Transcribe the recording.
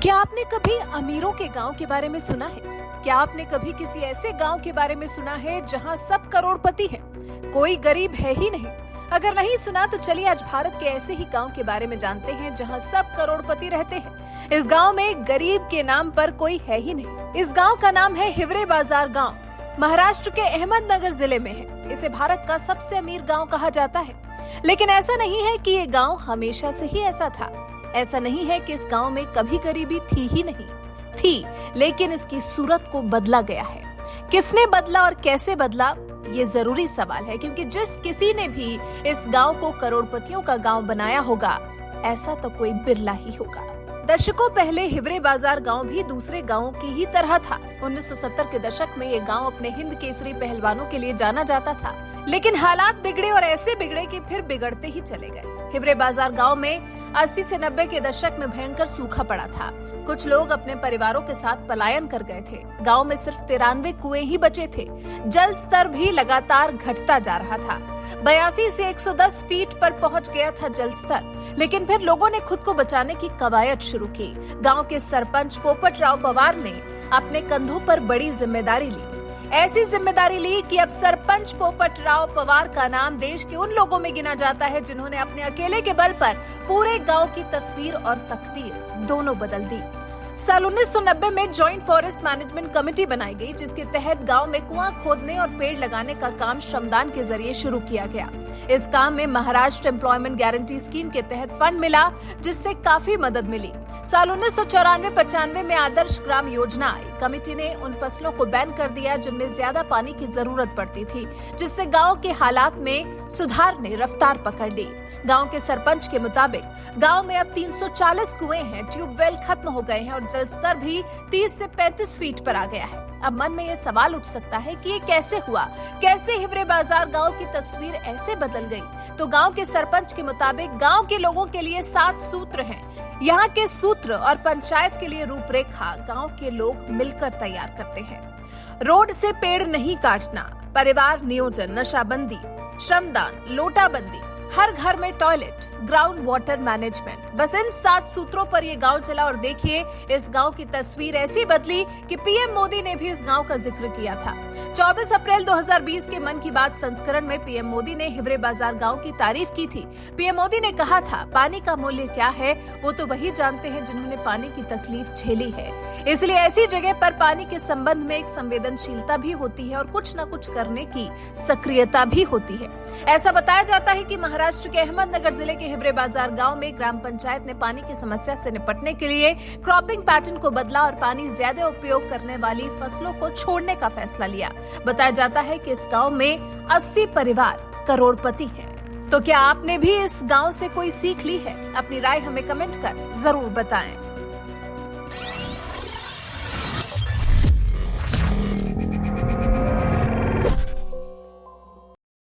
क्या आपने कभी अमीरों के गांव के बारे में सुना है? क्या आपने कभी किसी ऐसे गांव के बारे में सुना है जहां सब करोड़पति हैं, कोई गरीब है ही नहीं? अगर नहीं सुना तो चलिए आज भारत के ऐसे ही गांव के बारे में जानते हैं जहां सब करोड़पति रहते हैं। इस गांव में गरीब के नाम पर कोई है ही नहीं। इस गांव का नाम है हिवरे बाजार गाँव। महाराष्ट्र के अहमदनगर जिले में है। इसे भारत का सबसे अमीर गाँव कहा जाता है। लेकिन ऐसा नहीं है कि ये गाँव हमेशा से ही ऐसा था। ऐसा नहीं है कि इस गांव में कभी गरीबी थी ही नहीं, थी, लेकिन इसकी सूरत को बदला गया है। किसने बदला और कैसे बदला, ये जरूरी सवाल है, क्योंकि जिस किसी ने भी इस गांव को करोड़पतियों का गांव बनाया होगा, ऐसा तो कोई बिरला ही होगा। दशकों पहले हिवरे बाजार गांव भी दूसरे गांवों की ही तरह था। 1970 के दशक में ये गांव अपने हिंद केसरी पहलवानों के लिए जाना जाता था, लेकिन हालात बिगड़े और ऐसे बिगड़े कि फिर बिगड़ते ही चले गए। हिवरे बाजार गांव में 80 से 90 के दशक में भयंकर सूखा पड़ा था। कुछ लोग अपने परिवारों के साथ पलायन कर गए थे। गांव में सिर्फ 93 कुएं ही बचे थे। जल स्तर भी लगातार घटता जा रहा था। 82 से 110 फीट पर पहुंच गया था जल स्तर। लेकिन फिर लोगों ने खुद को बचाने की कवायद शुरू की। गांव के सरपंच पोपटराव पवार ने अपने कंधों पर बड़ी जिम्मेदारी ली। ऐसी जिम्मेदारी ली कि अब सरपंच पोपटराव पवार का नाम देश के उन लोगों में गिना जाता है जिन्होंने अपने अकेले के बल पर पूरे गांव की तस्वीर और तकदीर दोनों बदल दी। साल 1990 में जॉइंट फॉरेस्ट मैनेजमेंट कमेटी बनाई गई, जिसके तहत गांव में कुआं खोदने और पेड़ लगाने का काम श्रमदान के जरिए शुरू किया गया। इस काम में महाराष्ट्र एम्प्लॉयमेंट गारंटी स्कीम के तहत फंड मिला, जिससे काफी मदद मिली। साल 1994-95 में आदर्श ग्राम योजना आई। कमेटी ने उन फसलों को बैन कर दिया जिनमें ज्यादा पानी की जरूरत पड़ती थी, जिससे गांव के हालात में सुधार ने रफ्तार पकड़ ली। गांव के सरपंच के मुताबिक गांव में अब 340 कुएं हैं, ट्यूबवेल खत्म हो गए हैं और जल स्तर भी 30 से 35 फीट पर आ गया है। अब मन में ये सवाल उठ सकता है कि ये कैसे हुआ, कैसे हिवरे बाजार गांव की तस्वीर ऐसे बदल गई? तो गांव के सरपंच के मुताबिक गांव के लोगों के लिए 7 सूत्र हैं। यहाँ के सूत्र और पंचायत के लिए रूपरेखा गांव के लोग मिलकर तैयार करते हैं। रोड से पेड़ नहीं काटना, परिवार नियोजन, नशाबंदी, श्रमदान, लोटाबंदी, हर घर में टॉयलेट, ग्राउंड वाटर मैनेजमेंट। बस इन 7 सूत्रों पर ये गांव चला और देखिए इस गांव की तस्वीर ऐसी बदली कि पीएम मोदी ने भी इस गांव का जिक्र किया था। 24 अप्रैल 2020 के मन की बात संस्करण में पीएम मोदी ने हिवरे बाजार गांव की तारीफ की थी। पीएम मोदी ने कहा था, पानी का मूल्य क्या है वो तो वही जानते हैं जिन्होंने पानी की तकलीफ झेली है। इसलिए ऐसी जगह पर पानी के संबंध में एक संवेदनशीलता भी होती है और कुछ न कुछ करने की सक्रियता भी होती है। ऐसा बताया जाता है कि महाराष्ट्र के अहमदनगर जिले के हिवरे बाजार गांव में ग्राम पंचायत ने पानी की समस्या से निपटने के लिए क्रॉपिंग पैटर्न को बदला और पानी ज्यादा उपयोग करने वाली फसलों को छोड़ने का फैसला लिया। बताया जाता है कि इस गांव में 80 परिवार करोड़पति हैं। तो क्या आपने भी इस गांव से कोई सीख ली है? अपनी राय हमें कमेंट कर जरूर बताएं।